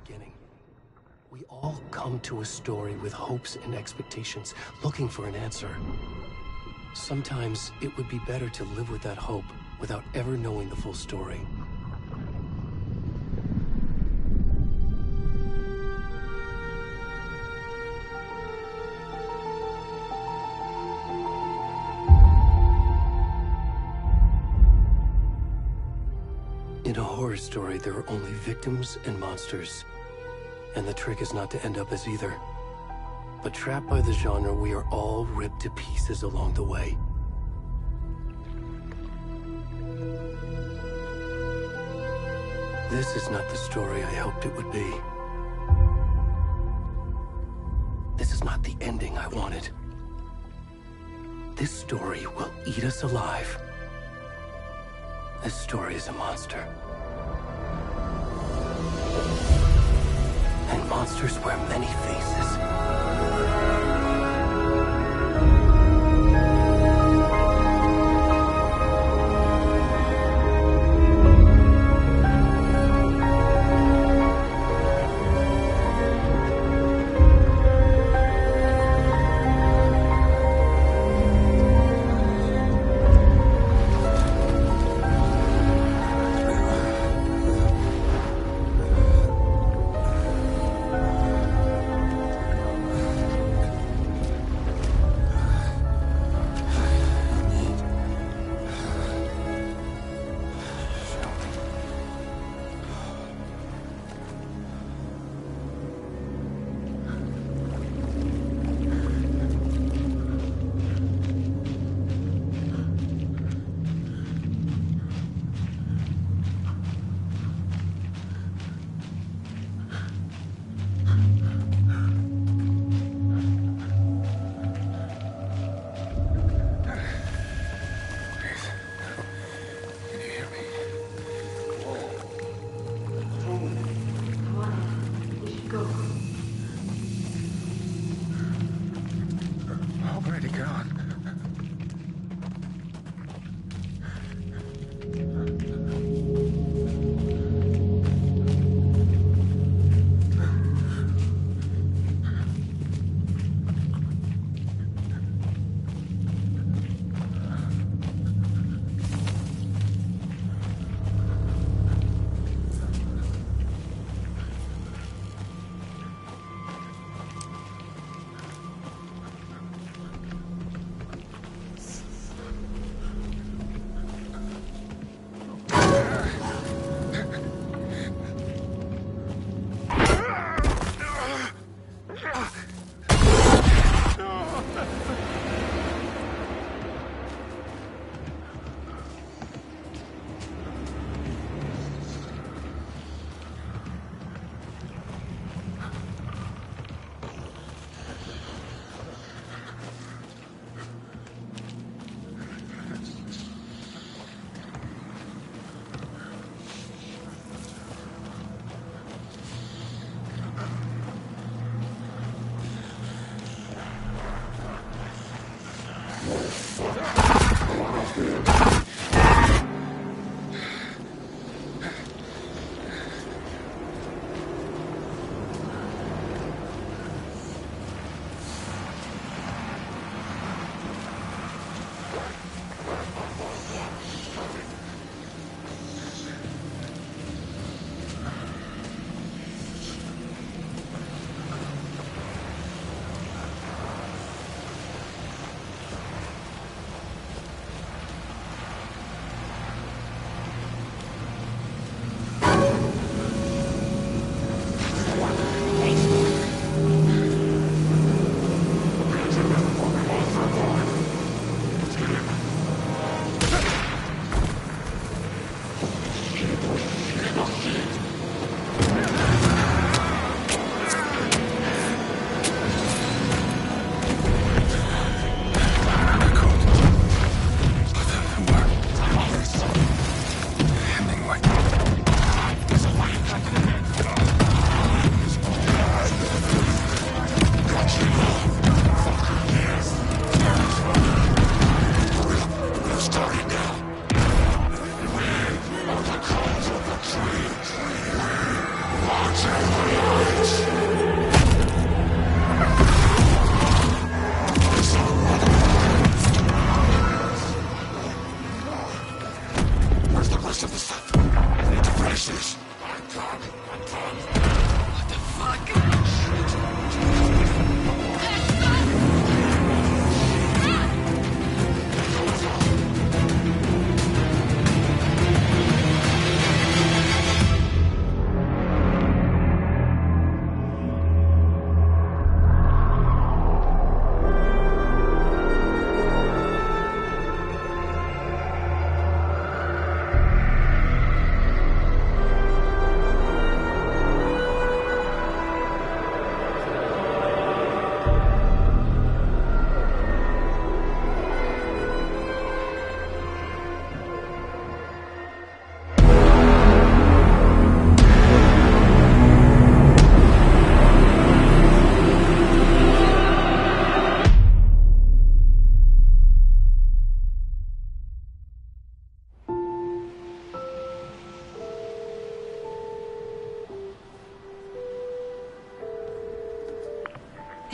beginning. We all come to a story with hopes and expectations, looking for an answer. Sometimes it would be better to live with that hope without ever knowing the full story. In a horror story, there are only victims and monsters. And the trick is not to end up as either. But trapped by the genre, we are all ripped to pieces along the way. This is not the story I hoped it would be. This is not the ending I wanted. This story will eat us alive. This story is a monster. And monsters wear many faces.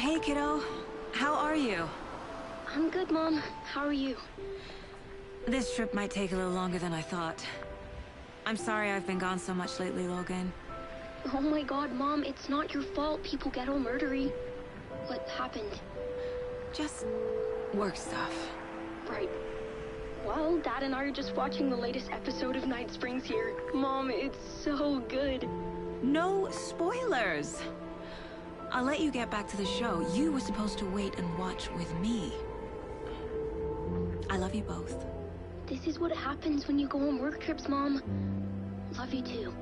Hey, kiddo. How are you? I'm good, Mom. How are you? This trip might take a little longer than I thought. I'm sorry I've been gone so much lately, Logan. Oh my god, Mom, it's not your fault people get all murdery. What happened? Just work stuff. Right. Well, Dad and I are just watching the latest episode of Night Springs here. Mom, it's so good. No spoilers! I'll let you get back to the show. You were supposed to wait and watch with me. I love you both. This is what happens when you go on work trips, Mom. Love you too.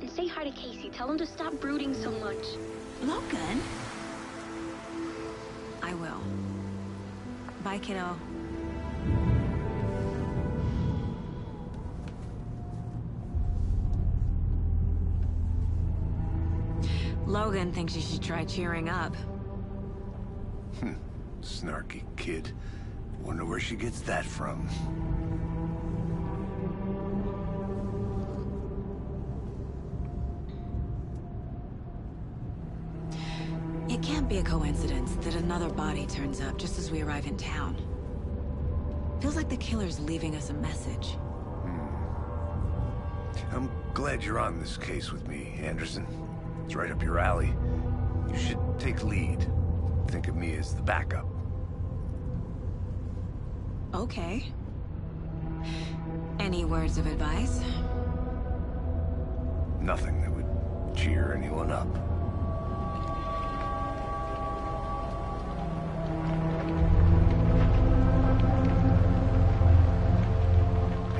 And say hi to Casey. Tell him to stop brooding so much. Logan? I will. Bye, kiddo. Logan thinks you should try cheering up. Snarky kid. Wonder where she gets that from. It can't be a coincidence that another body turns up just as we arrive in town. Feels like the killer's leaving us a message. I'm glad you're on this case with me, Anderson. It's right up your alley. You should take lead. Think of me as the backup. Okay. Any words of advice? Nothing that would cheer anyone up.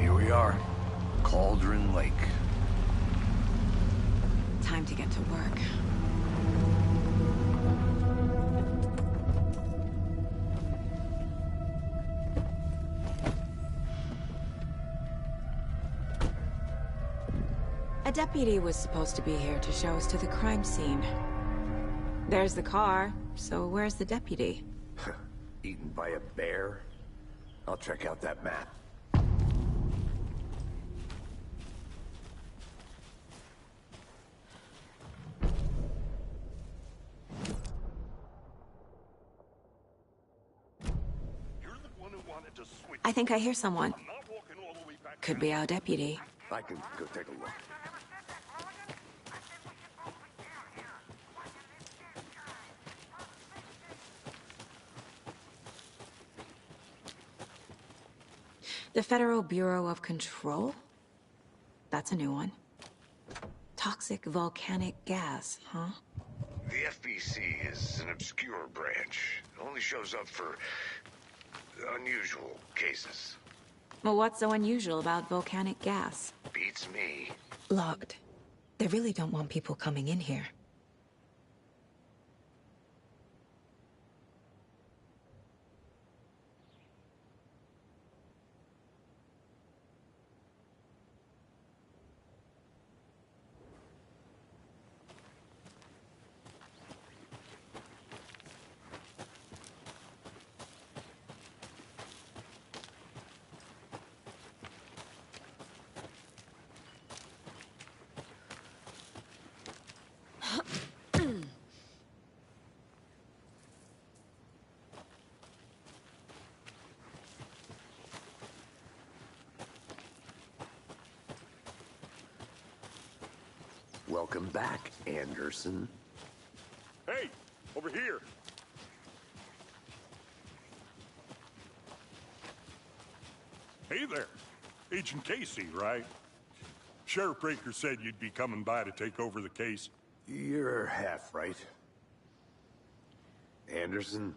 Here we are. Cauldron Lake. Time to get to work. A deputy was supposed to be here to show us to the crime scene. There's the car, so where's the deputy? Eaten by a bear? I'll check out that map. I think I hear someone. Could be our deputy. I can go take a look. The Federal Bureau of Control? That's a new one. Toxic volcanic gas, huh? The FBC is an obscure branch. It only shows up for unusual cases. Well, what's so unusual about volcanic gas? Beats me. Locked. They really don't want people coming in here. Welcome back, Anderson. Hey, over here. Hey there. Agent Casey, right? Sheriff Breaker said you'd be coming by to take over the case. You're half right. Anderson?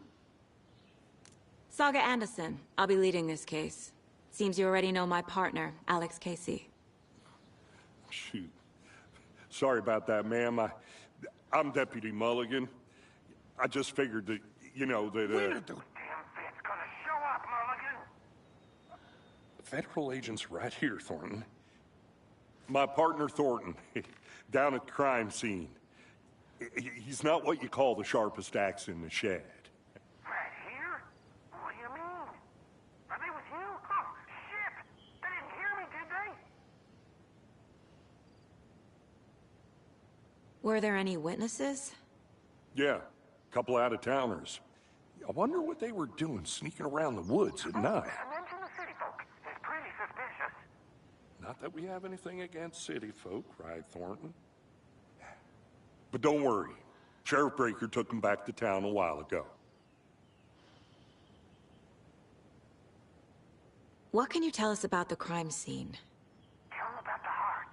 Saga Anderson. I'll be leading this case. Seems you already know my partner, Alex Casey. Shoot. Sorry about that, ma'am. I'm Deputy Mulligan. I just figured that, you know, that, When are the damn feds gonna show up, Mulligan? Federal agent's right here, Thornton. My partner, Thornton, down at the crime scene. He's not what you call the sharpest axe in the shed. Right here? What do you mean? Are they with you? Oh, shit! They didn't hear me, did they? Were there any witnesses? Yeah, Couple out-of-towners. I wonder what they were doing sneaking around the woods at night. Mention the city folk. It's pretty suspicious. Not that we have anything against city folk, right, Thornton? But don't worry. Sheriff Breaker took them back to town a while ago. What can you tell us about the crime scene? Tell them about the heart.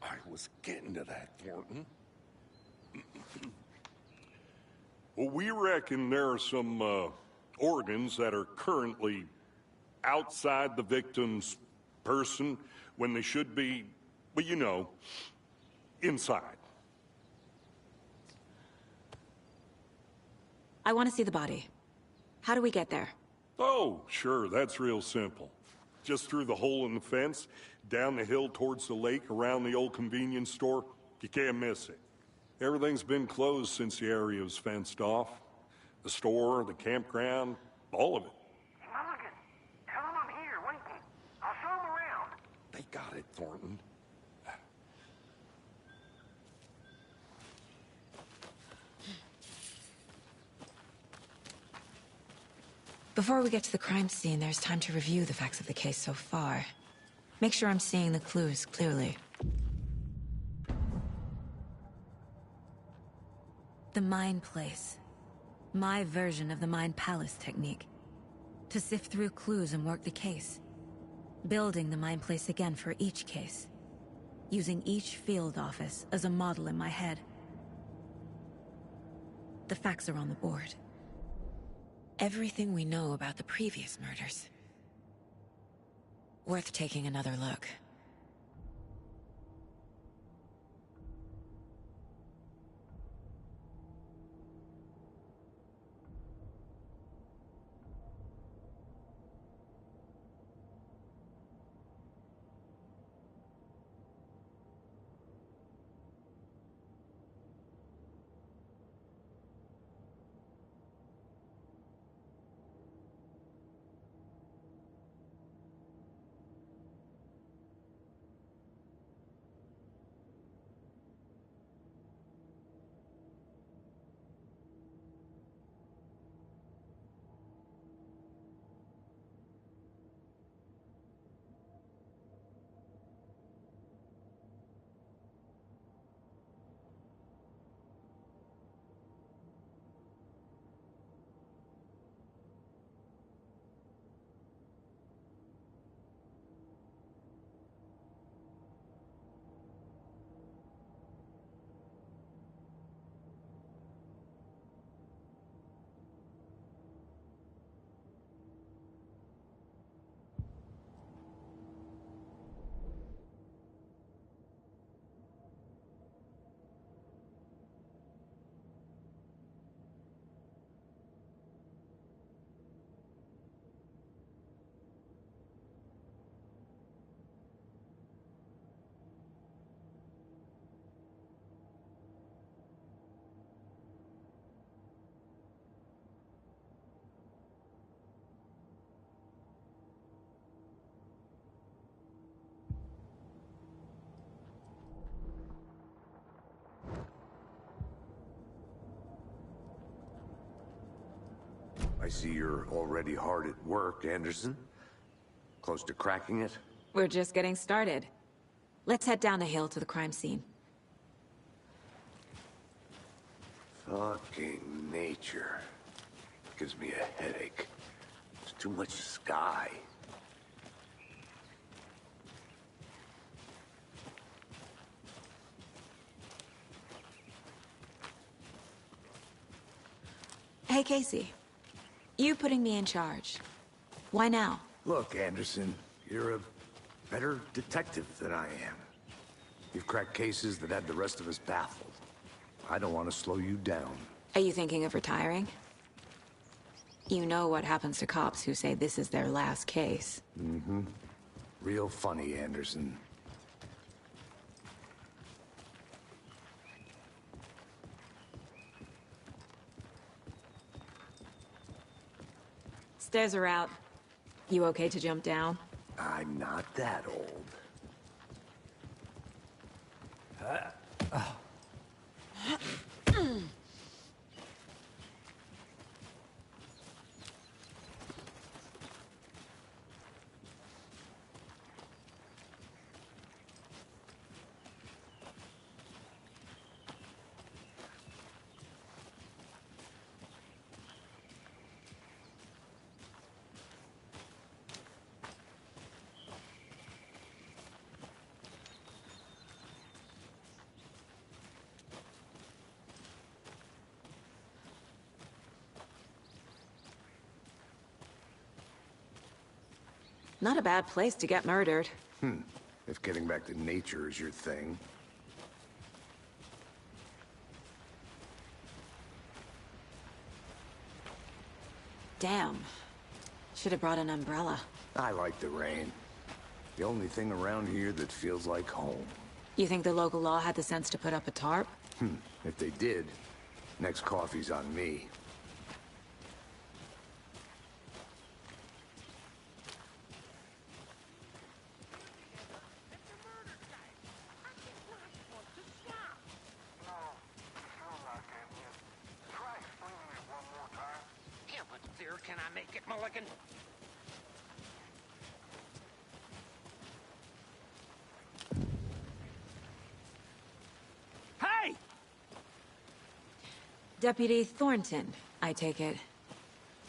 I was getting to that, Thornton. Well, we reckon there are some organs that are currently outside the victim's person when they should be, well, you know, inside. I want to see the body. How do we get there? Oh, sure, that's real simple. Just through the hole in the fence, down the hill towards the lake, around the old convenience store. You can't miss it. Everything's been closed since the area was fenced off. The store, the campground, all of it. Mulligan, tell them I'm here waiting. I'll show them around. They got it, Thornton. Before we get to the crime scene, there's time to review the facts of the case so far. Make sure I'm seeing the clues clearly. The Mind Place. My version of the Mind Palace technique. To sift through clues and work the case. Building the Mind Place again for each case. Using each field office as a model in my head. The facts are on the board. Everything we know about the previous murders. Worth taking another look. I see you're already hard at work, Anderson. Close to cracking it? We're just getting started. Let's head down the hill to the crime scene. Fucking nature. Gives me a headache. There's too much sky. Hey, Casey. You putting me in charge. Why now? Look, Anderson, you're a better detective than I am. You've cracked cases that had the rest of us baffled. I don't want to slow you down. Are you thinking of retiring? You know what happens to cops who say this is their last case. Mm-hmm. Real funny, Anderson. Stairs are out. You okay to jump down? I'm not that old. Not a bad place to get murdered. If getting back to nature is your thing. Damn. Should have brought an umbrella. I like the rain. The only thing around here that feels like home. You think the local law had the sense to put up a tarp? If they did, next coffee's on me. Can I make it, Mulligan? Hey! Deputy Thornton, I take it.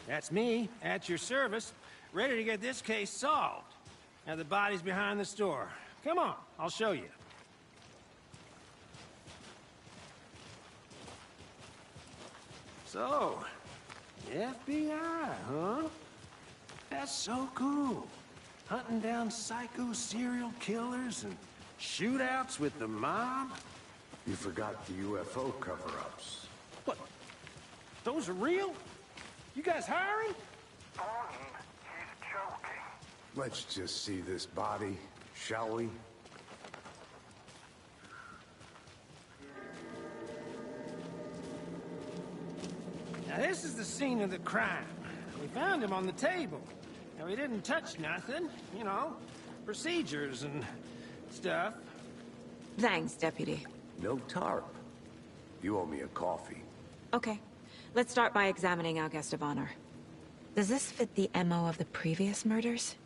That's me, at your service, ready to get this case solved. Now the body's behind the store. Come on, I'll show you. So, FBI, huh? That's so cool. Hunting down psycho serial killers and shootouts with the mob? You forgot the UFO cover-ups. What? Those are real? You guys hiring? Thornton, he's joking. Let's just see this body, shall we? Now this is the scene of the crime. We found him on the table. Now he didn't touch nothing, you know, procedures and stuff. Thanks, Deputy. No tarp. You owe me a coffee. Okay. Let's start by examining our guest of honor. Does this fit the MO of the previous murders?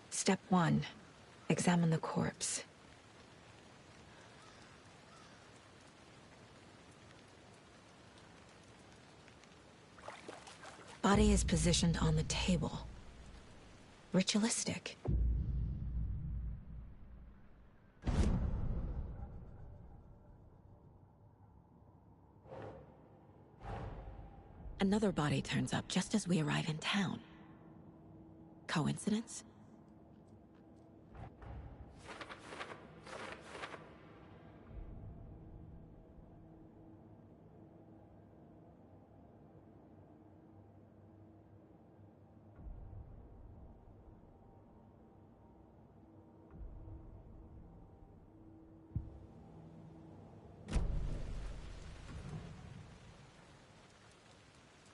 Step 1. Examine the corpse. Body is positioned on the table. Ritualistic. Another body turns up just as we arrive in town. Coincidence?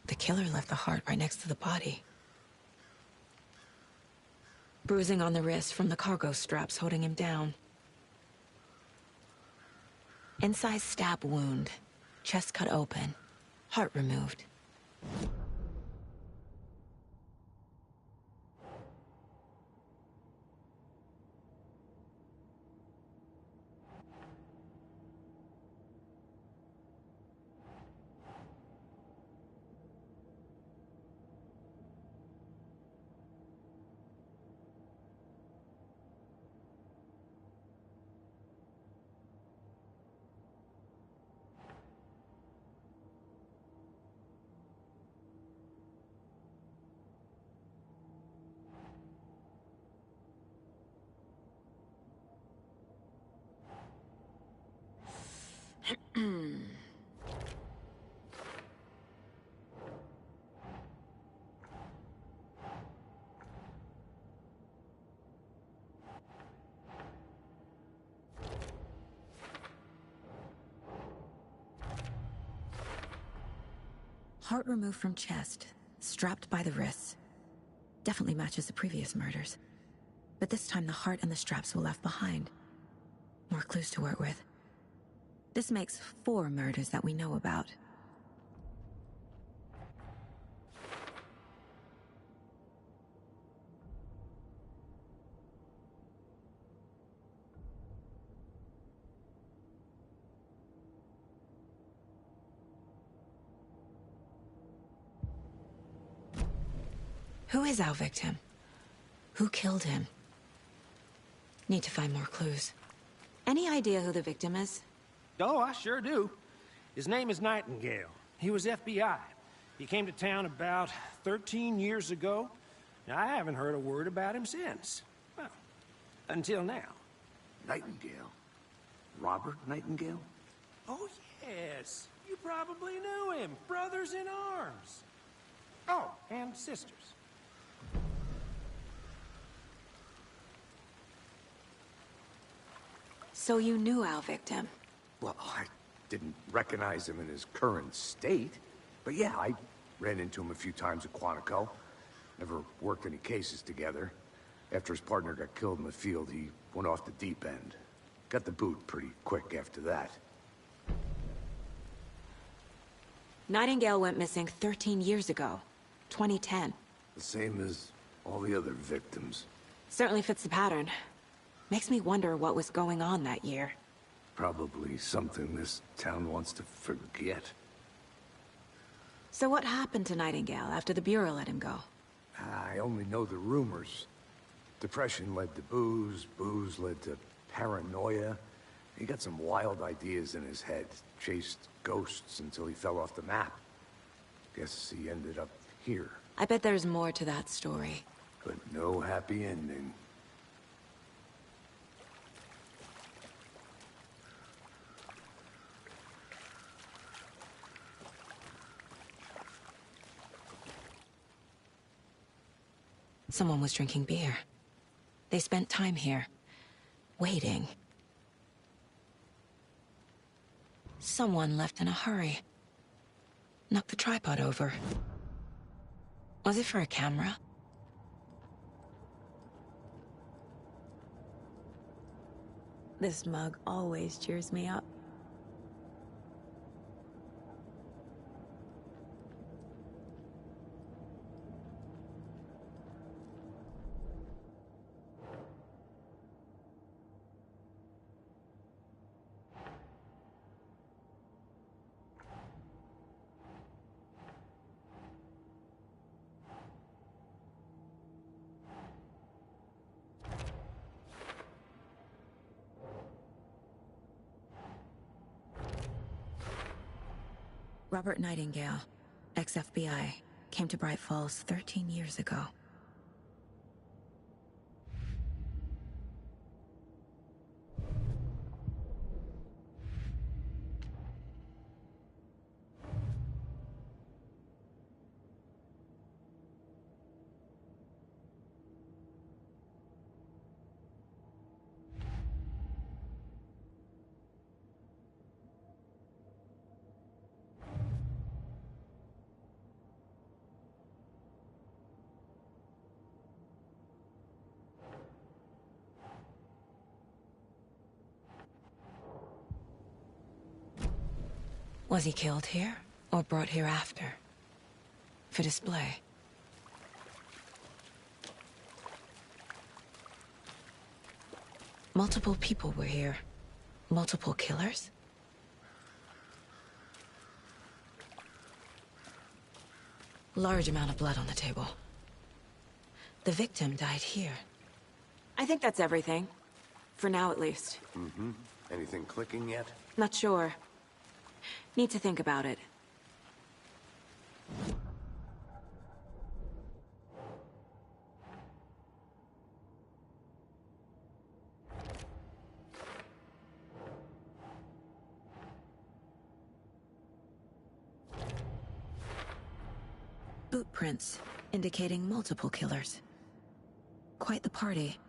The killer left the heart right next to the body. Bruising on the wrist from the cargo straps holding him down. Incised stab wound. Chest cut open. Heart removed. Heart removed from chest, strapped by the wrists. Definitely matches the previous murders. But this time the heart and the straps were left behind. More clues to work with. This makes 4 murders that we know about. Who is our victim? Who killed him? Need to find more clues. Any idea who the victim is? Oh, I sure do. His name is Nightingale. He was FBI. He came to town about 13 years ago. Now, I haven't heard a word about him since. Well, until now. Nightingale? Robert Nightingale? Oh, yes. You probably knew him. Brothers in arms. Oh, and sisters. So you knew our victim? Well, I didn't recognize him in his current state. But yeah, I ran into him a few times at Quantico. Never worked any cases together. After his partner got killed in the field, he went off the deep end. Got the boot pretty quick after that. Nightingale went missing 13 years ago. 2010. The same as all the other victims. Certainly fits the pattern. Makes me wonder what was going on that year. Probably something this town wants to forget. So what happened to Nightingale after the Bureau let him go? I only know the rumors. Depression led to booze, booze led to paranoia. He got some wild ideas in his head, chased ghosts until he fell off the map. Guess he ended up here. I bet there's more to that story. But no happy ending. Someone was drinking beer. They spent time here, waiting. Someone left in a hurry. Knocked the tripod over. Was it for a camera? This mug always cheers me up. Robert Nightingale, ex-FBI, came to Bright Falls 13 years ago. Was he killed here, or brought here after? For display? Multiple people were here. Multiple killers? Large amount of blood on the table. The victim died here. I think that's everything. For now, at least. Mm-hmm. Anything clicking yet? Not sure. Need to think about it. Boot prints, indicating multiple killers. Quite the party.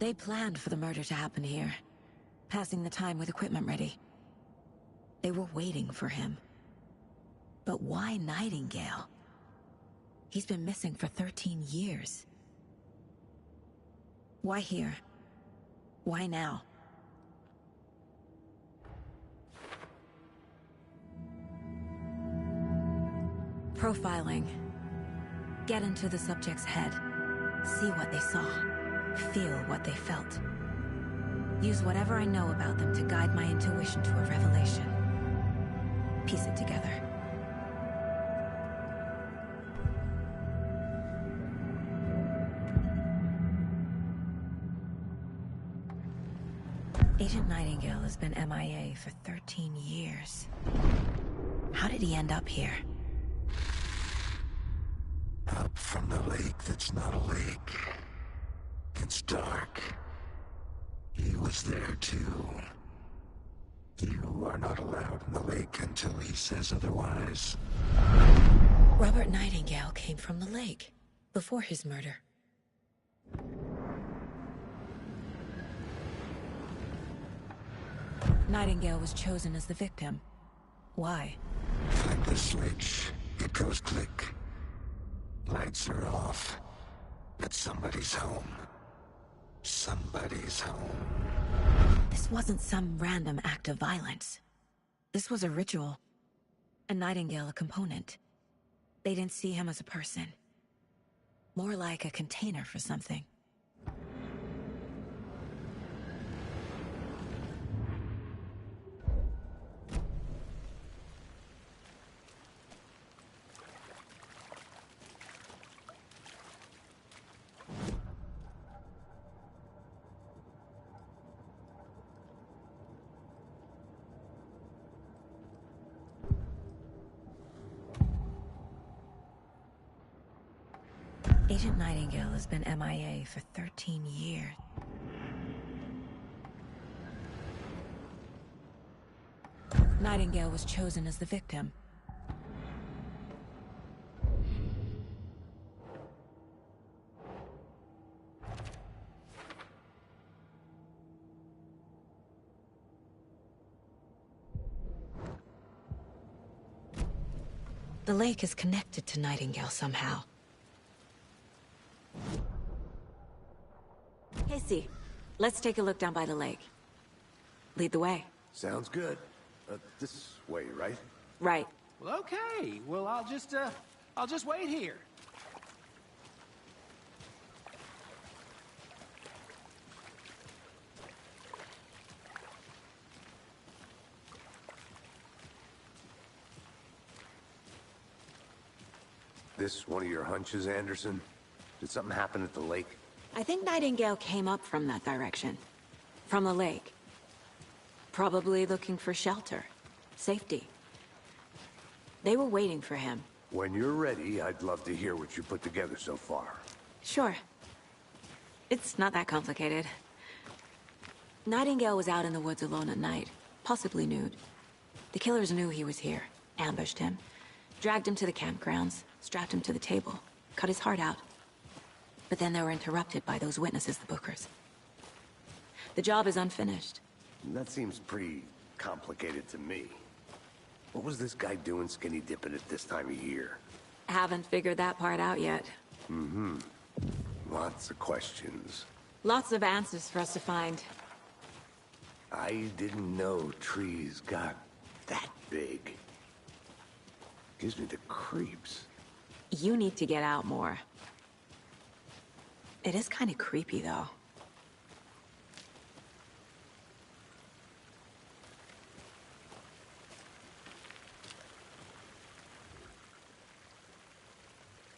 They planned for the murder to happen here, passing the time with equipment ready. They were waiting for him. But why Nightingale? He's been missing for 13 years. Why here? Why now? Profiling. Get into the subject's head. See what they saw. Feel what they felt. Use whatever I know about them to guide my intuition to a revelation. Piece it together. Agent Nightingale has been MIA for 13 years. How did he end up here? Up from the lake that's not a lake. It's dark. He was there too. You are not allowed in the lake until he says otherwise. Robert Nightingale came from the lake, before his murder. Nightingale was chosen as the victim. Why? Flip the switch. It goes click. Lights are off. But somebody's home. Somebody's home. This wasn't some random act of violence. This was a ritual. And Nightingale a component. They didn't see him as a person. More like a container for something. Agent Nightingale has been MIA for 13 years. Nightingale was chosen as the victim. The lake is connected to Nightingale somehow. Casey, let's take a look down by the lake. Lead the way. Sounds good. This way, right? Right. Well, okay. Well, I'll just wait here. This one of your hunches, Anderson? Did something happen at the lake? I think Nightingale came up from that direction. From the lake. Probably looking for shelter. Safety. They were waiting for him. When you're ready, I'd love to hear what you put together so far. Sure. It's not that complicated. Nightingale was out in the woods alone at night, possibly nude. The killers knew he was here, ambushed him, dragged him to the campgrounds, strapped him to the table, cut his heart out. But then they were interrupted by those witnesses, the Bookers. The job is unfinished. That seems pretty complicated to me. What was this guy doing skinny dipping at this time of year? Haven't figured that part out yet. Mm-hmm. Lots of questions. Lots of answers for us to find. I didn't know trees got that big. Gives me the creeps. You need to get out more. It is kind of creepy, though.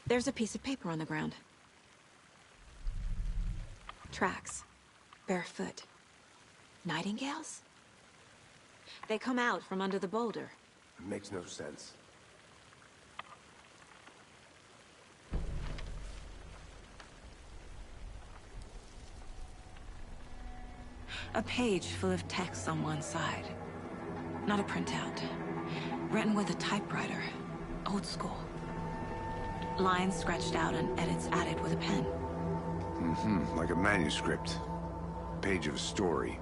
There's a piece of paper on the ground. Tracks. Barefoot. Nightingales? They come out from under the boulder. Makes no sense. A page full of text on one side. Not a printout. Written with a typewriter. Old school. Lines scratched out and edits added with a pen. Mm-hmm. Like a manuscript. Page of a story.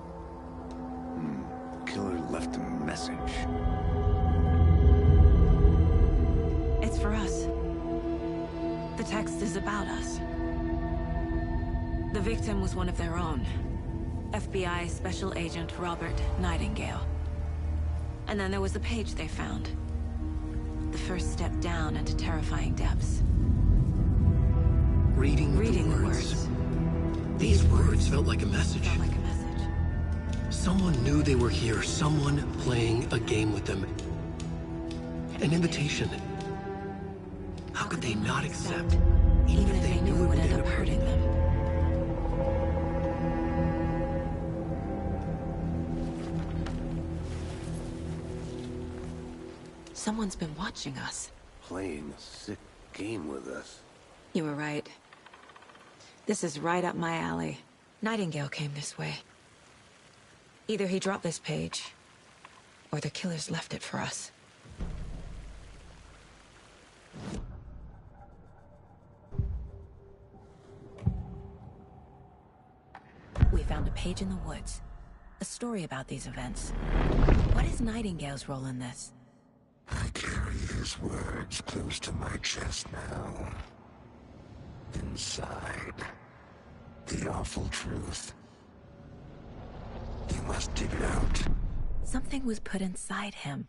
Killer left a message. It's for us. The text is about us. The victim was one of their own. FBI Special Agent Robert Nightingale. And then there was the page they found. The first step down into terrifying depths. Reading the words. These words felt like a message. Felt like a message. Someone knew they were here. Someone playing a game with them. An invitation. How could they not accept? Even if they knew it would end up hurting them. Someone's been watching us. Playing a sick game with us. You were right. This is right up my alley. Nightingale came this way. Either he dropped this page, or the killers left it for us. We found a page in the woods. A story about these events. What is Nightingale's role in this? I carry his words close to my chest now. Inside, the awful truth. You must dig it out. Something was put inside him.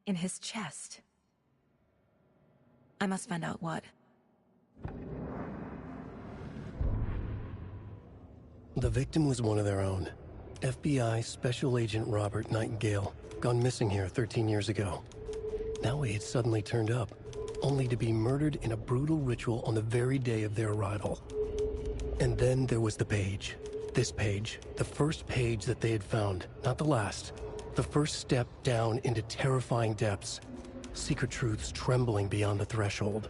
In his chest. I must find out what. The victim was one of their own. FBI Special Agent Robert Nightingale, gone missing here 13 years ago. Now he had suddenly turned up, only to be murdered in a brutal ritual on the very day of their arrival. And then there was the page. This page, the first page that they had found, not the last. The first step down into terrifying depths. Secret truths trembling beyond the threshold.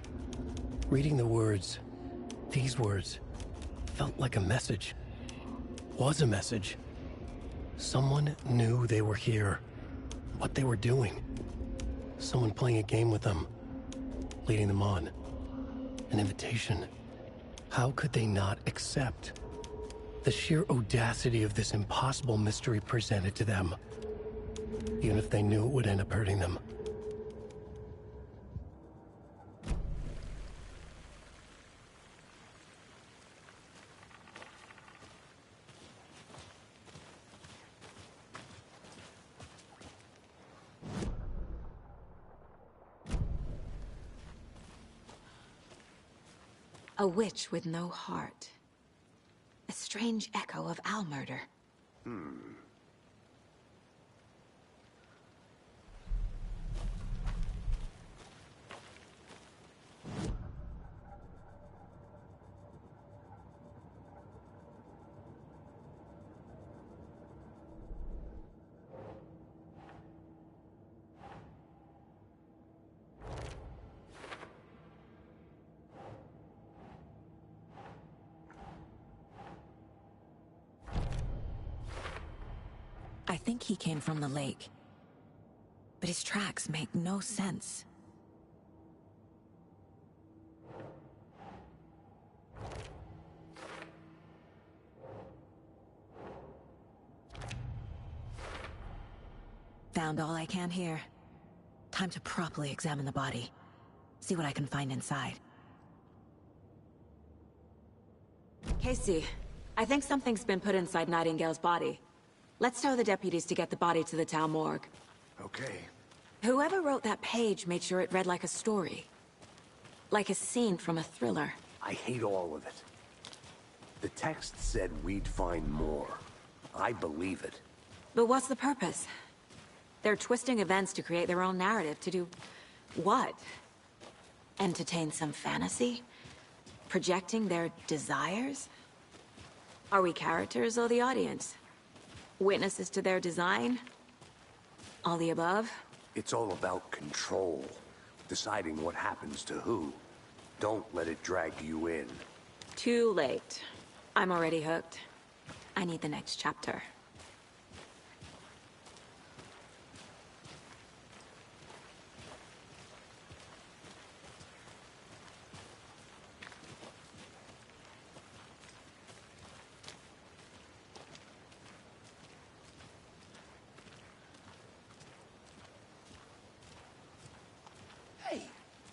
Reading the words, these words, felt like a message. Was a message. Someone knew they were here. What they were doing. Someone playing a game with them. Leading them on. An invitation. How could they not accept? The sheer audacity of this impossible mystery presented to them. Even if they knew it would end up hurting them. A witch with no heart. A strange echo of owl murder. I think he came from the lake. But his tracks make no sense. Found all I can here. Time to properly examine the body. See what I can find inside. Casey, I think something's been put inside Nightingale's body. Let's tell the deputies to get the body to the town morgue. Okay. Whoever wrote that page made sure it read like a story. Like a scene from a thriller. I hate all of it. The text said we'd find more. I believe it. But what's the purpose? They're twisting events to create their own narrative. To do what? Entertain some fantasy? Projecting their desires? Are we characters or the audience? Witnesses to their design? All the above? It's all about control. Deciding what happens to who. Don't let it drag you in. Too late. I'm already hooked. I need the next chapter. Hey,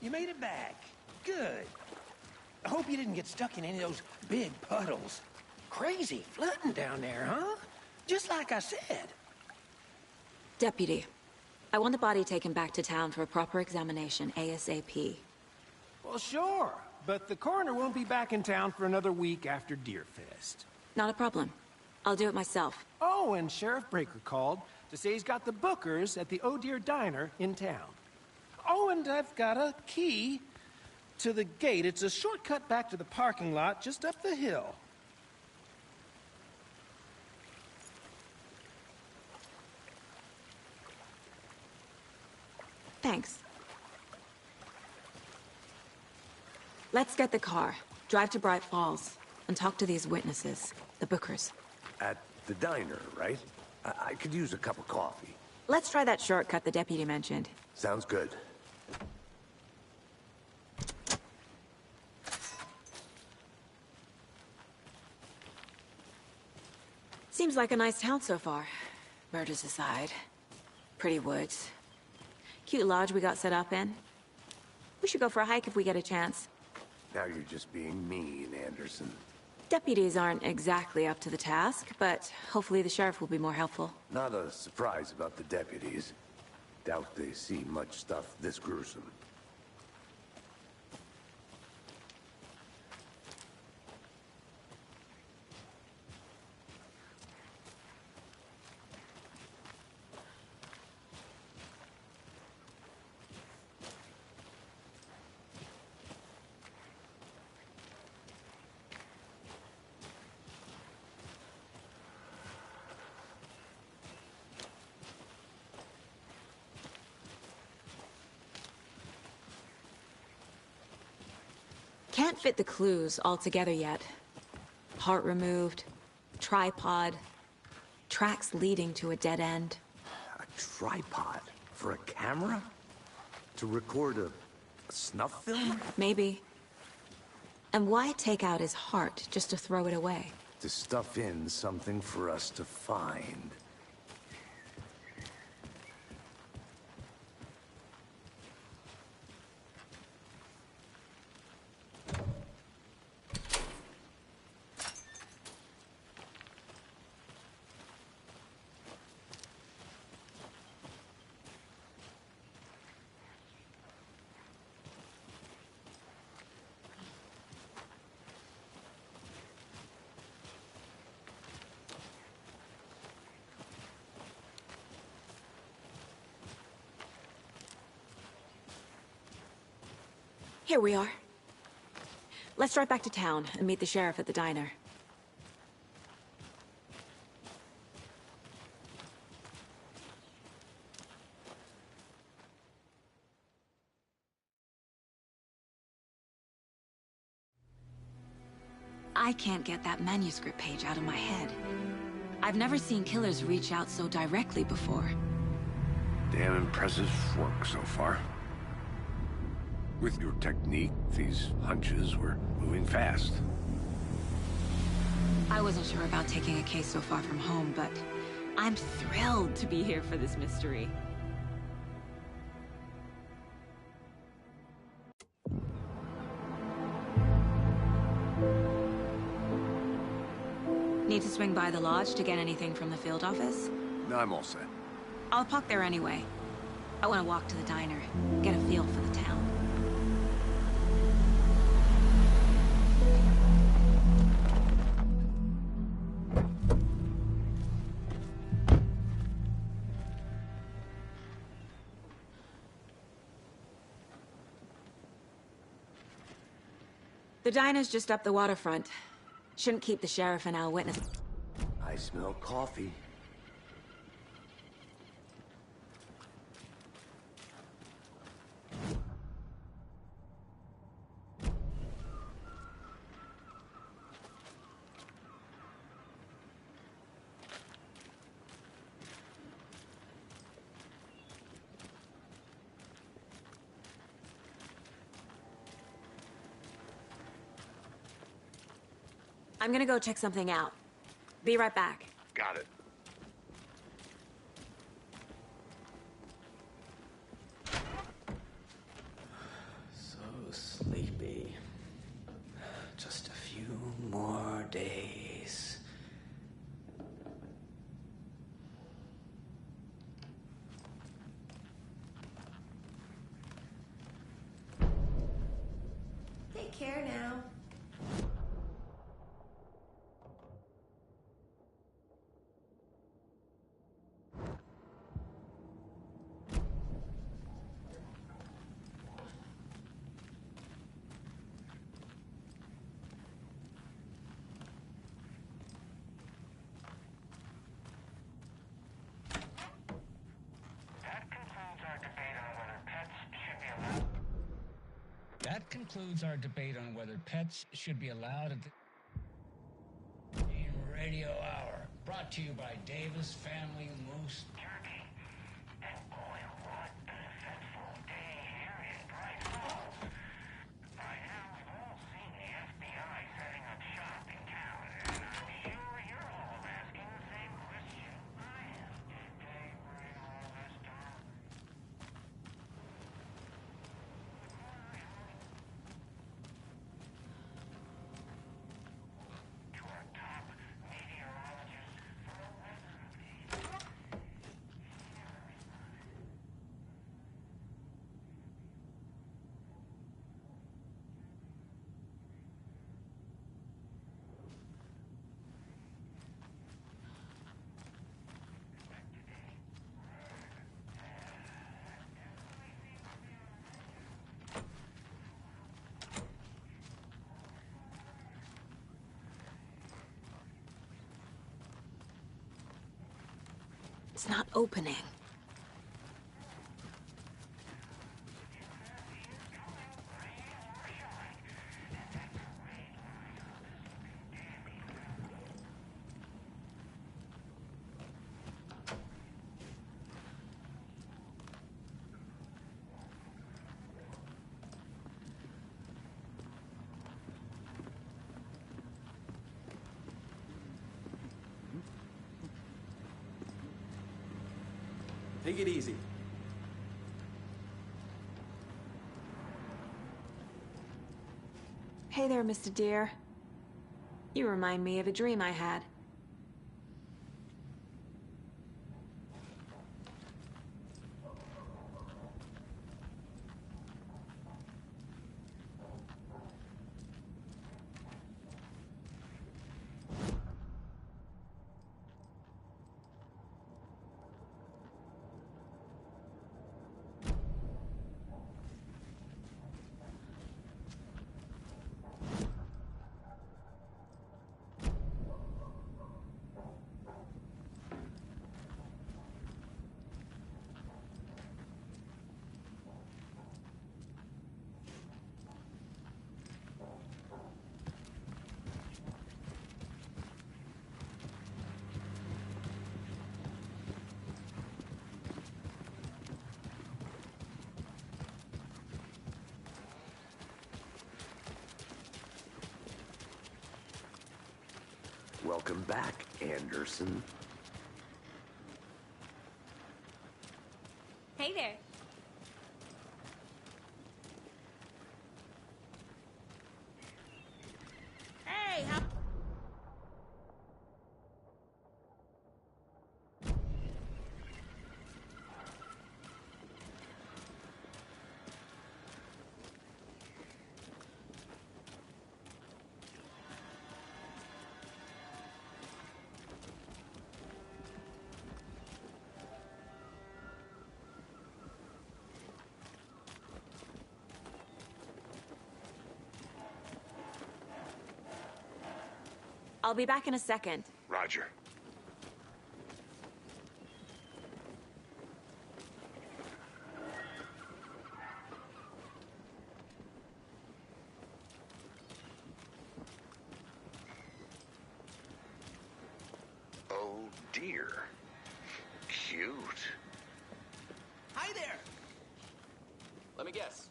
you made it back. Good. I hope you didn't get stuck in any of those big puddles. Crazy flooding down there, huh? Just like I said. Deputy, I want the body taken back to town for a proper examination, ASAP. Well, sure. But the coroner won't be back in town for another week after Deerfest. Not a problem. I'll do it myself. Oh, and Sheriff Breaker called to say he's got the Bookers at the Oh Deer Diner in town. Oh, and I've got a key to the gate. It's a shortcut back to the parking lot just up the hill. Thanks. Let's get the car, drive to Bright Falls, and talk to these witnesses, the Bookers. At the diner, right? I could use a cup of coffee. Let's try that shortcut the deputy mentioned. Sounds good. Seems like a nice town so far. Murders aside. Pretty woods. Cute lodge we got set up in. We should go for a hike if we get a chance. Now you're just being mean, Anderson. Deputies aren't exactly up to the task, but hopefully the sheriff will be more helpful. Not a surprise about the deputies. Doubt they see much stuff this gruesome. Can't fit the clues all together yet. Heart removed, tripod, tracks leading to a dead end. A tripod? For a camera? To record a snuff film? Maybe. And why take out his heart just to throw it away? To stuff in something for us to find. Here we are. Let's drive back to town and meet the sheriff at the diner. I can't get that manuscript page out of my head. I've never seen killers reach out so directly before. Damn impressive work so far. With your technique, these hunches were moving fast. I wasn't sure about taking a case so far from home, but I'm thrilled to be here for this mystery. Need to swing by the lodge to get anything from the field office? No, I'm all set. I'll park there anyway. I want to walk to the diner, get a feel for the town. The diner's just up the waterfront. Shouldn't keep the sheriff and our witness. I smell coffee. I'm gonna go check something out. Be right back. Got it. So sleepy. Just a few more days. Take care now. That concludes our debate on whether pets concludes our debate on whether pets should be allowed at the Radio Hour, brought to you by Davis Family Moose Jerky. And boy, what an eventful day here in Bright Falls. By now, we've all seen the FBI setting up shop in town, and I'm sure you're all asking the same question I am. Did they bring all this down? To our top meteorologist for a weather update. It's not opening. Take it easy. Hey there, Mr. Deer. You remind me of a dream I had. Welcome back, Anderson. Hey there. Hey, how... I'll be back in a second. Roger. Oh dear. Cute. Hi there. Let me guess.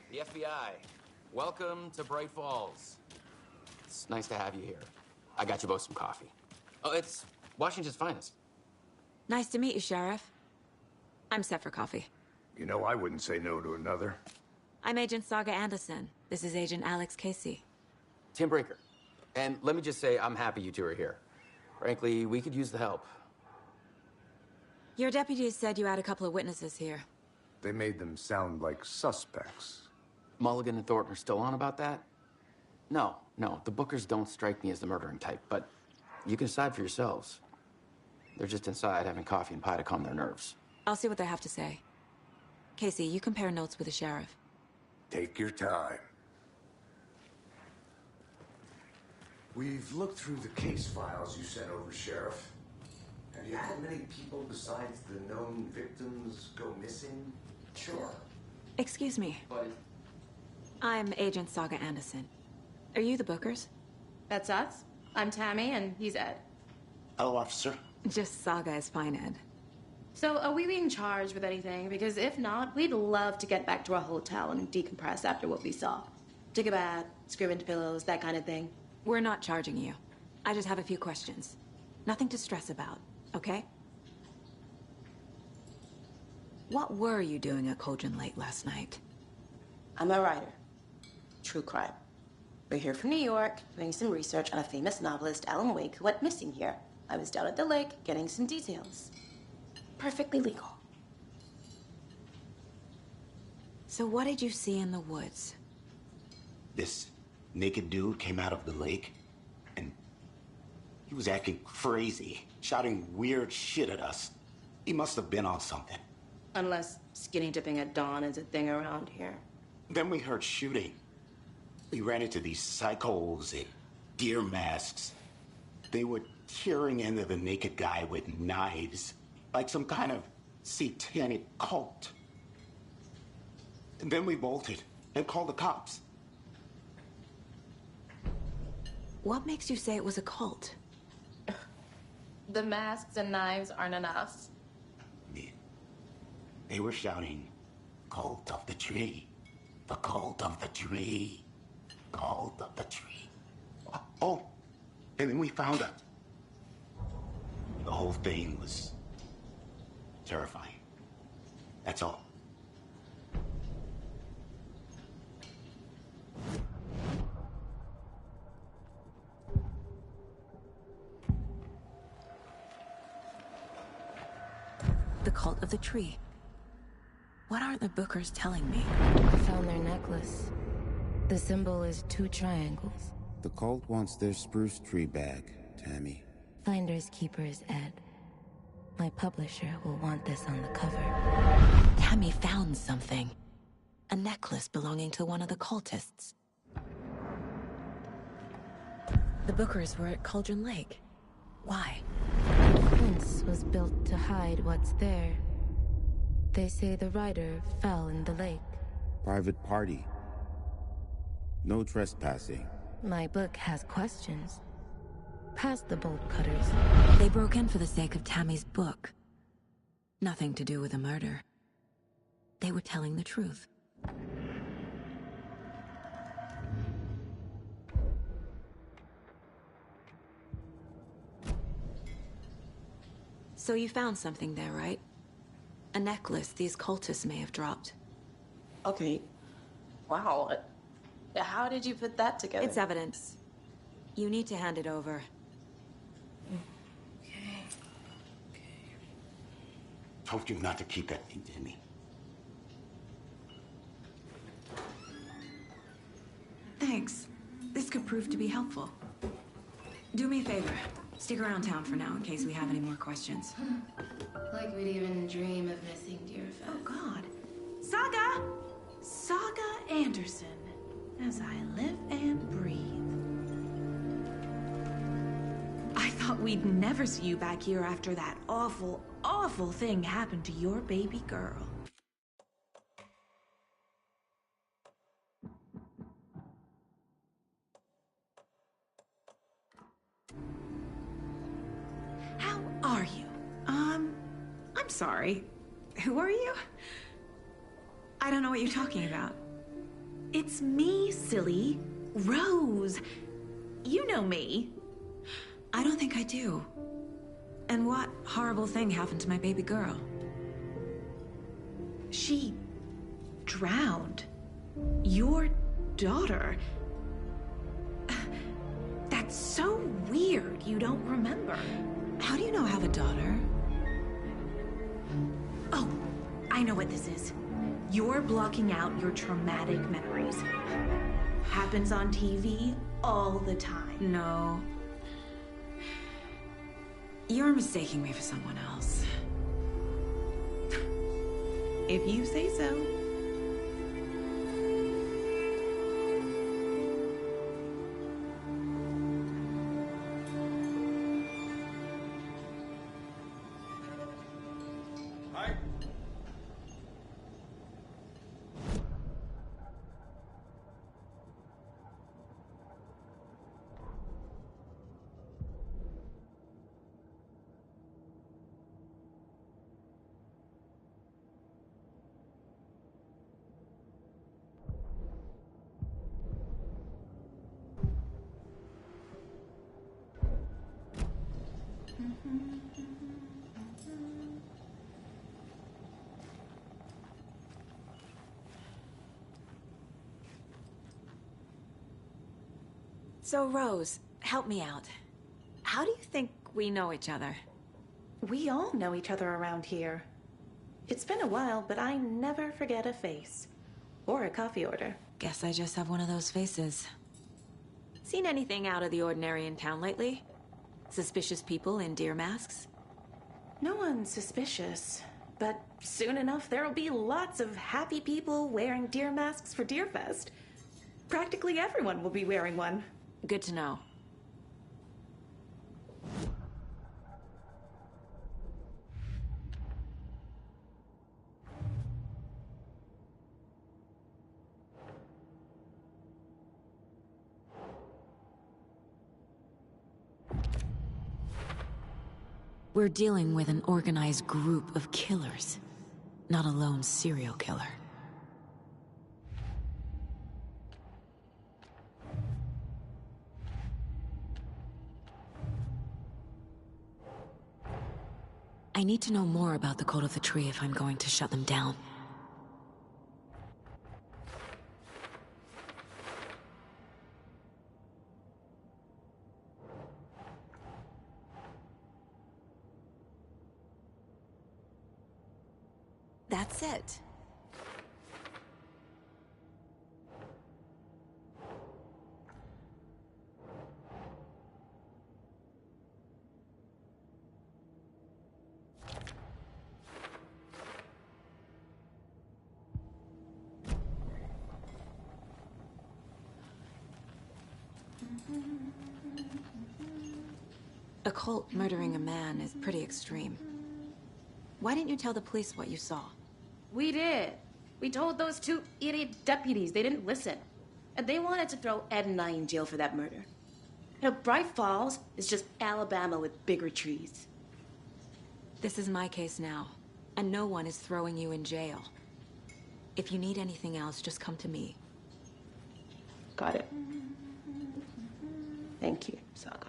The FBI. Welcome to Bright Falls. It's nice to have you here. I got you both some coffee. Oh, it's Washington's finest. Nice to meet you, Sheriff. I'm set for coffee. You know, I wouldn't say no to another. I'm Agent Saga Anderson. This is Agent Alex Casey. Tim Breaker. And let me just say, I'm happy you two are here. Frankly, we could use the help. Your deputies said you had a couple of witnesses here. They made them sound like suspects. Mulligan and Thornton are still on about that? No, the Bookers don't strike me as the murdering type, but you can decide for yourselves. They're just inside having coffee and pie to calm their nerves. I'll see what they have to say. Casey, you compare notes with the sheriff. Take your time. We've looked through the case files you sent over, Sheriff. Have you had many people besides the known victims go missing? Sure. Excuse me. But I'm Agent Saga Anderson. Are you the Bookers? That's us. I'm Tammy, and he's Ed. Hello, officer. Just Saga is fine, Ed. So, are we being charged with anything? Because if not, we'd love to get back to our hotel and decompress after what we saw. Take a bath, scream into pillows, that kind of thing. We're not charging you. I just have a few questions. Nothing to stress about, okay? What were you doing at Cauldron Lake last night? I'm a writer. True crime. We're here from New York, doing some research on a famous novelist, Alan Wake, who went missing here. I was down at the lake, getting some details. Perfectly legal. So what did you see in the woods? This naked dude came out of the lake, and he was acting crazy, shouting weird shit at us. He must have been on something. Unless skinny dipping at dawn is a thing around here. Then we heard shooting. We ran into these psychos in deer masks. They were tearing into the naked guy with knives, like some kind of satanic cult. And then we bolted and called the cops. What makes you say it was a cult? The masks and knives aren't enough. They were shouting, "Cult of the tree, the cult of the tree, cult of the tree." Oh, and then we found out. The whole thing was terrifying. That's all. The cult of the tree. What aren't the Bookers telling me? I found their necklace. The symbol is 2 triangles. The cult wants their spruce tree back, Tammy. Finders keepers, Ed. My publisher will want this on the cover. Tammy found something. A necklace belonging to one of the cultists. The Bookers were at Cauldron Lake. Why? The fence was built to hide what's there. They say the rider fell in the lake. Private party. No trespassing. My book has questions. Past the bolt cutters. They broke in for the sake of Tammy's book. Nothing to do with a murder. They were telling the truth. So you found something there, right? A necklace these cultists may have dropped. Okay. Wow. How did you put that together? It's evidence. You need to hand it over. Told you not to keep that thing to me. Thanks. This could prove to be helpful. Do me a favor. Stick around town for now in case we have any more questions. Like we'd even dream of missing Deerfest. Oh, God. Saga! Saga Anderson. As I live and breathe. I thought we'd never see you back here after that awful, awful thing happened to your baby girl. How are you? I'm sorry. Who are you? I don't know what you're talking about. It's me, silly. Rose. You know me. I don't think I do. And what horrible thing happened to my baby girl? She drowned. Your daughter. That's so weird you don't remember. How do you know I have a daughter? Oh, I know what this is. You're blocking out your traumatic memories. Happens on TV all the time. No. You're mistaking me for someone else. If you say so. So, Rose, help me out. How do you think we know each other? We all know each other around here. It's been a while, but I never forget a face. Or a coffee order. Guess I just have one of those faces. Seen anything out of the ordinary in town lately? Suspicious people in deer masks? No one's suspicious. But soon enough, there'll be lots of happy people wearing deer masks for Deerfest. Practically everyone will be wearing one. Good to know. We're dealing with an organized group of killers, not a lone serial killer. I need to know more about the Cult of the Tree if I'm going to shut them down. That's it. A cult murdering a man is pretty extreme. Why didn't you tell the police what you saw? We did. We told those two idiot deputies. They didn't listen. And they wanted to throw Ed and I in jail for that murder. You know, Bright Falls is just Alabama with bigger trees. This is my case now, and no one is throwing you in jail. If you need anything else, just come to me. Got it. Thank you, Saga.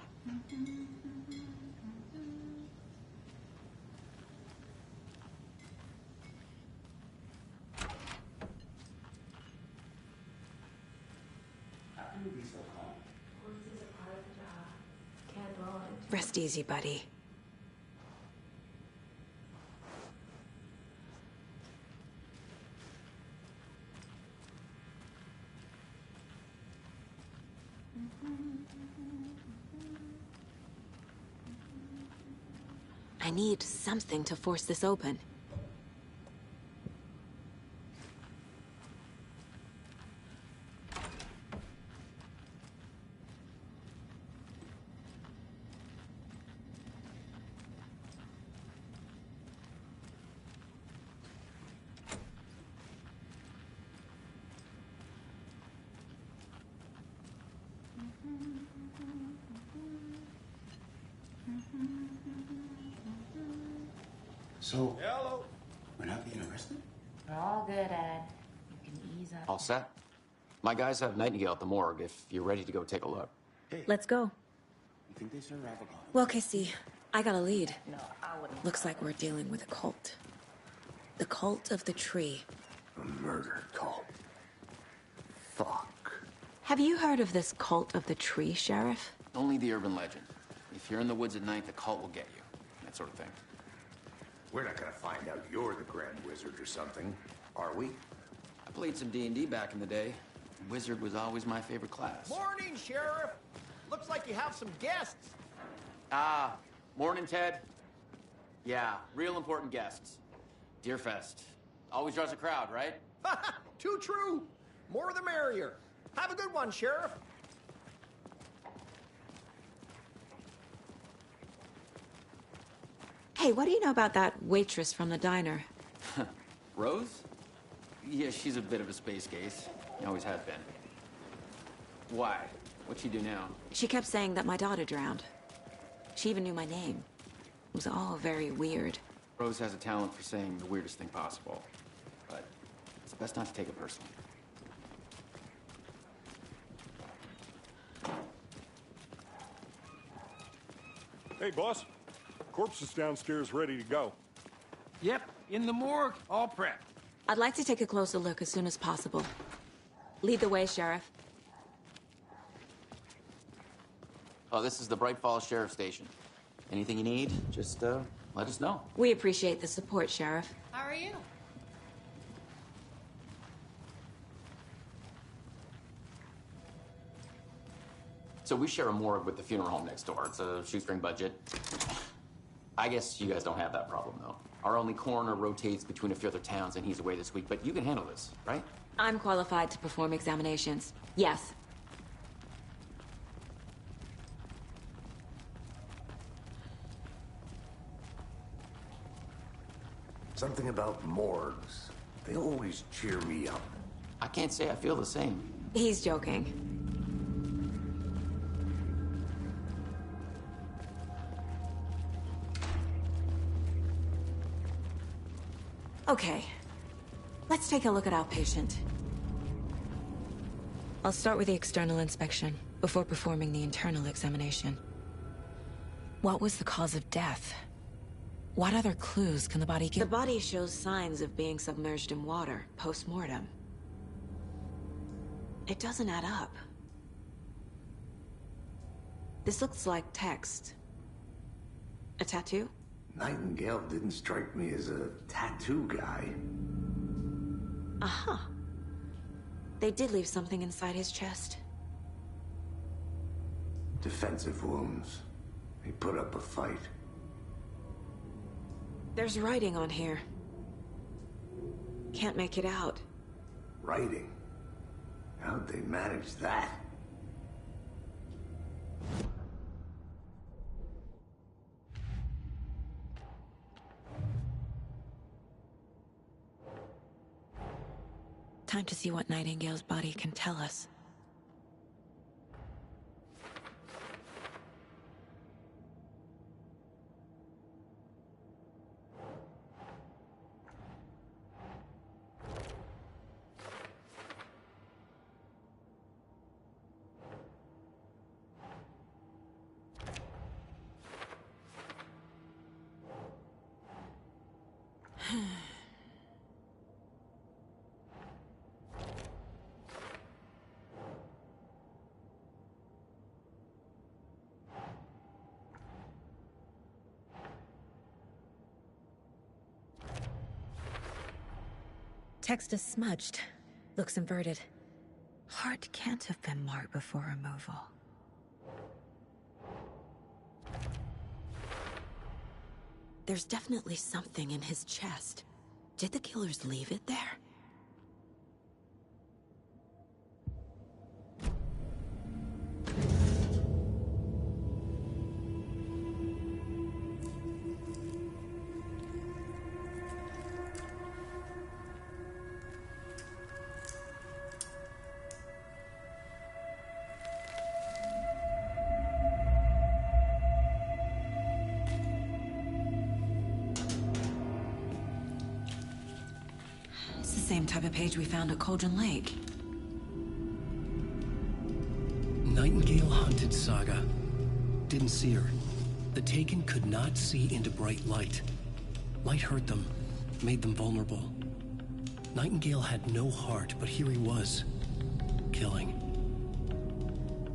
Rest easy, buddy. I need something to force this open. So, Hello. we're not being arrested? We're all good, Ed. You can ease up. All set? My guys have Nightingale at the morgue if you're ready to go take a look. Let's go. You think they serve Avignon? Well, Casey, I got a lead. No, I wouldn't. Looks like we're dealing with a cult. The Cult of the Tree. A murder cult. Fuck. Have you heard of this Cult of the Tree, Sheriff? Only the urban legend. If you're in the woods at night, the cult will get you. That sort of thing. We're not gonna find out you're the Grand Wizard or something, are we? I played some D&D back in the day. Wizard was always my favorite class. Morning, Sheriff. Looks like you have some guests. Ah, morning, Ted. Yeah, real important guests. Deerfest. Always draws a crowd, right? Too true. More the merrier. Have a good one, Sheriff. Hey, what do you know about that waitress from the diner? Rose? Yeah, she's a bit of a space case. Always has been. Why? What'd she do now? She kept saying that my daughter drowned. She even knew my name. It was all very weird. Rose has a talent for saying the weirdest thing possible. But it's best not to take it personally. Hey, boss. Corpse is downstairs ready to go. Yep, in the morgue, all prepped. I'd like to take a closer look as soon as possible. Lead the way, Sheriff. Oh, this is the Bright Falls Sheriff Station. Anything you need, just let us know. We appreciate the support, Sheriff. How are you? So we share a morgue with the funeral home next door. It's a shoestring budget. I guess you guys don't have that problem, though. Our only coroner rotates between a few other towns, and he's away this week, but you can handle this, right? I'm qualified to perform examinations. Yes. Something about morgues. They always cheer me up. I can't say I feel the same. He's joking. Okay. Let's take a look at our patient. I'll start with the external inspection before performing the internal examination. What was the cause of death? What other clues can the body give? The body shows signs of being submerged in water post-mortem. It doesn't add up. This looks like text. A tattoo? Nightingale didn't strike me as a tattoo guy. Uh-huh. They did leave something inside his chest. Defensive wounds. He put up a fight. There's writing on here. Can't make it out. Writing? How'd they manage that? Time to see what Nightingale's body can tell us. Text is smudged. Looks inverted. Heart can't have been marked before removal. There's definitely something in his chest. Did the killers leave it there? Same type of page we found at Cauldron Lake. Nightingale hunted Saga. Didn't see her. The Taken could not see into bright light. Light hurt them, made them vulnerable. Nightingale had no heart, but here he was, killing.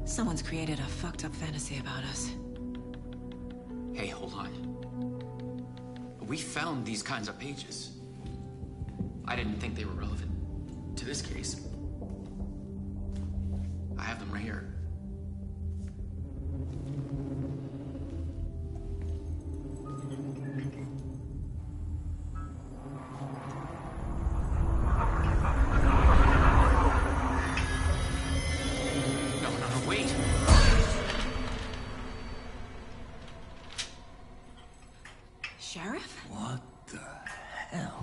Someone's created a fucked up fantasy about us. Hey, hold on. We found these kinds of pages. I didn't think they were relevant to this case. I have them right here. No, wait. Sheriff? What the hell?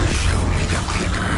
Show me the clicker.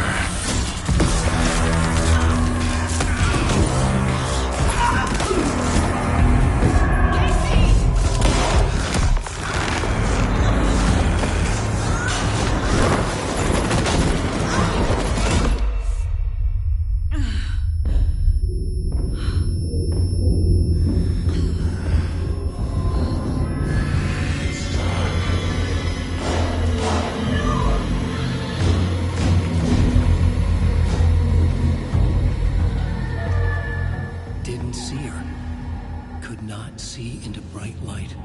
white light.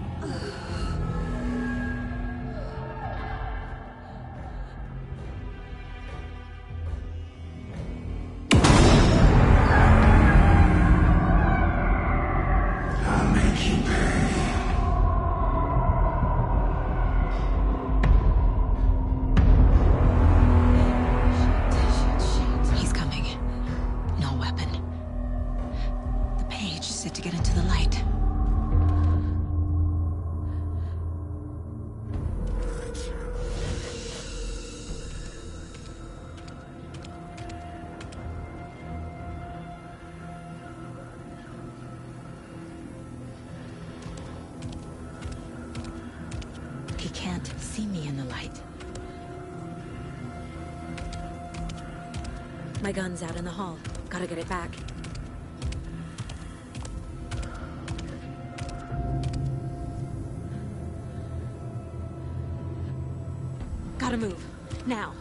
I'll make you pay. He's coming. No weapon. The page said to get into the light. He can't see me in the light. My gun's out in the hall. Gotta get it back. Gotta move. Now.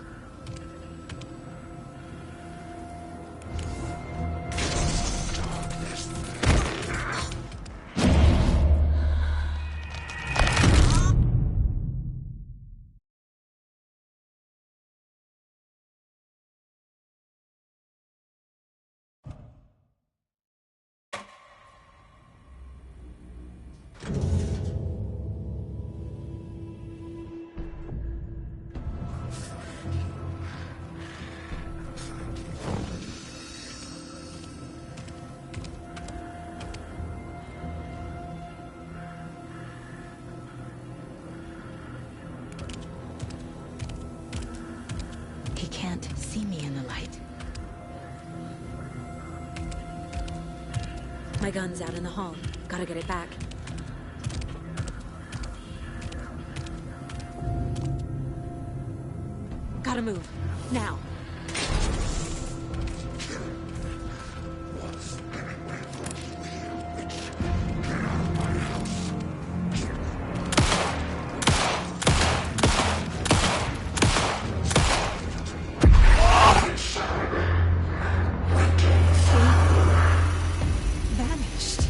He can't see me in the light. My gun's out in the hall. Gotta get it back. Gotta move. Now. Vanished.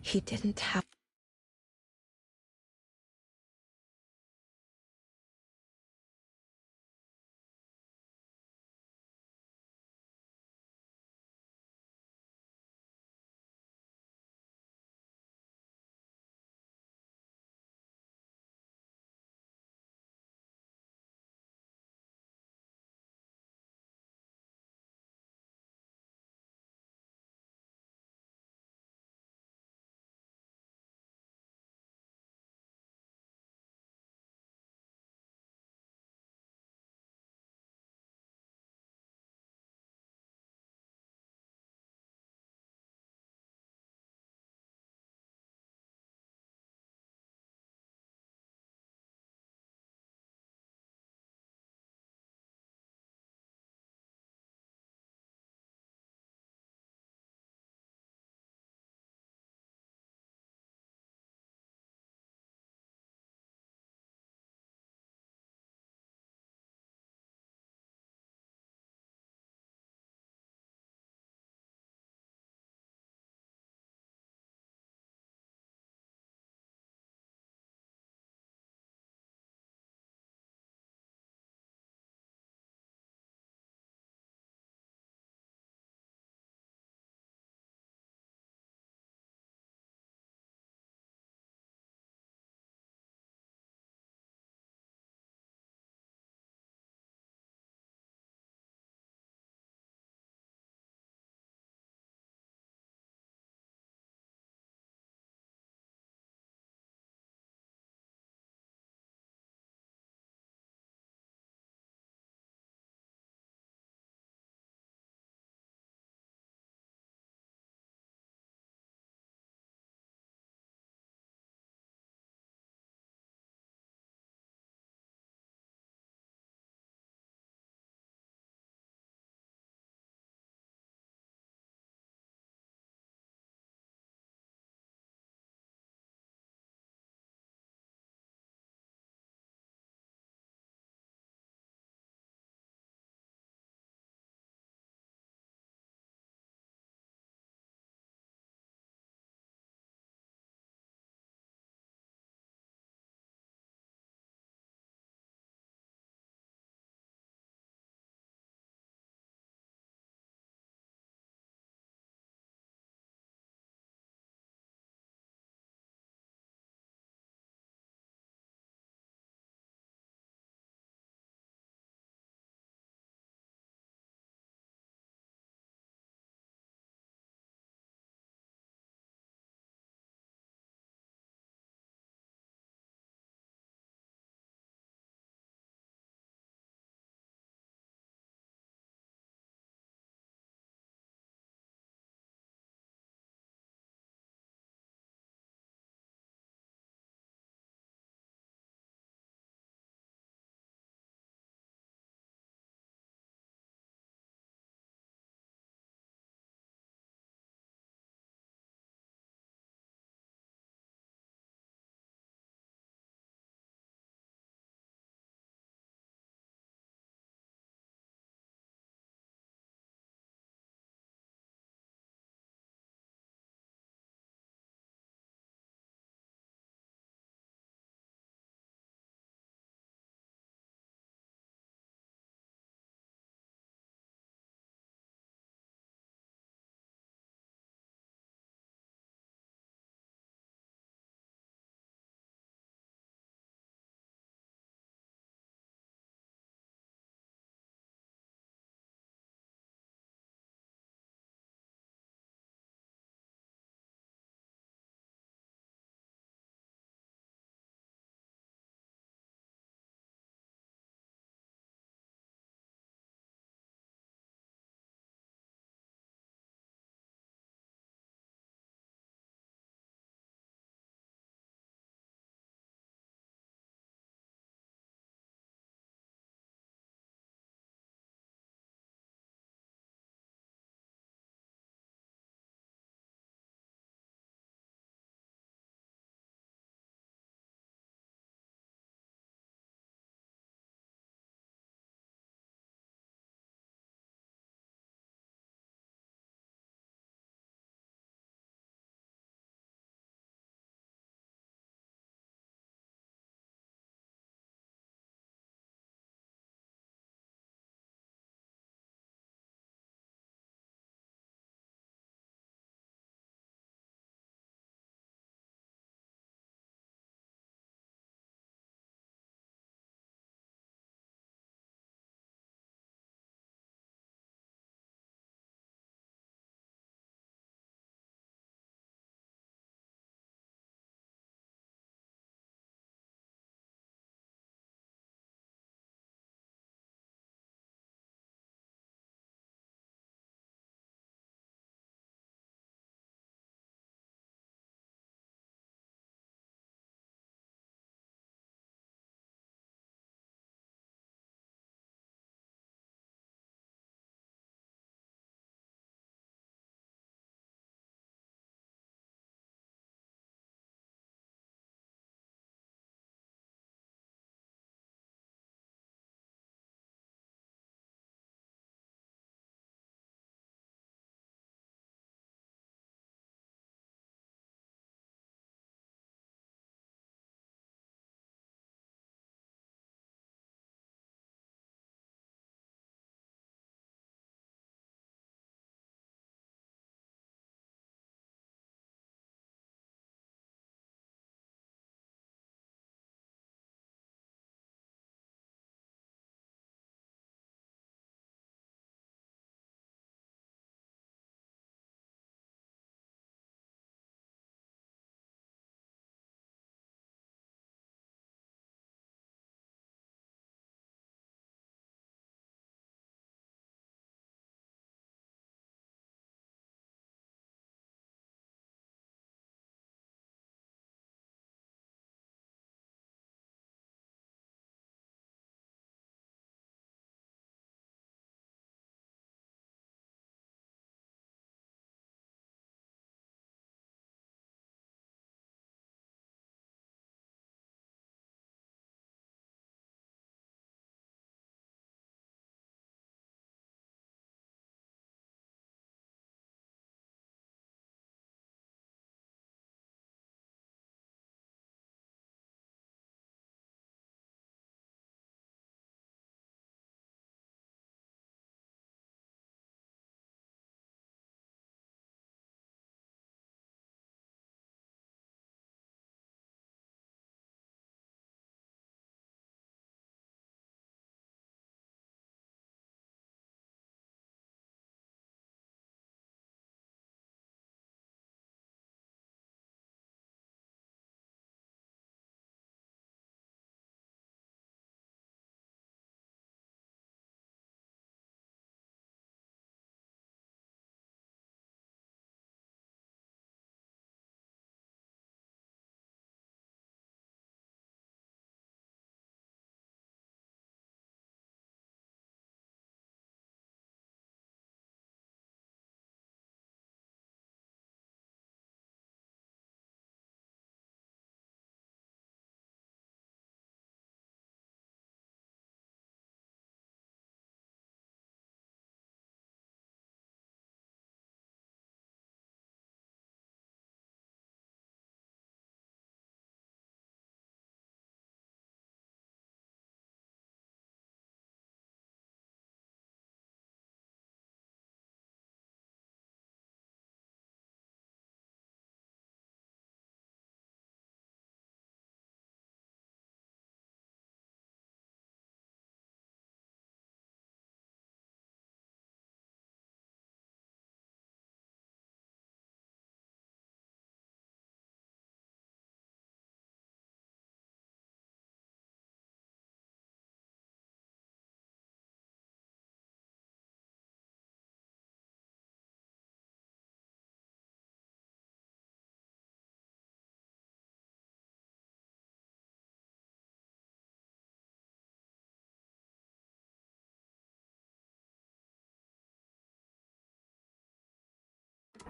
He didn't have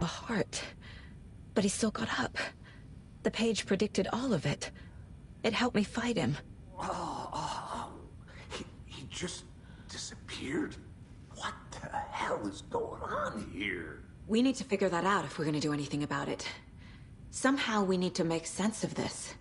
A heart. But he still got up. The page predicted all of it. It helped me fight him. He just disappeared? What the hell is going on here? We need to figure that out if we're gonna do anything about it. Somehow we need to make sense of this.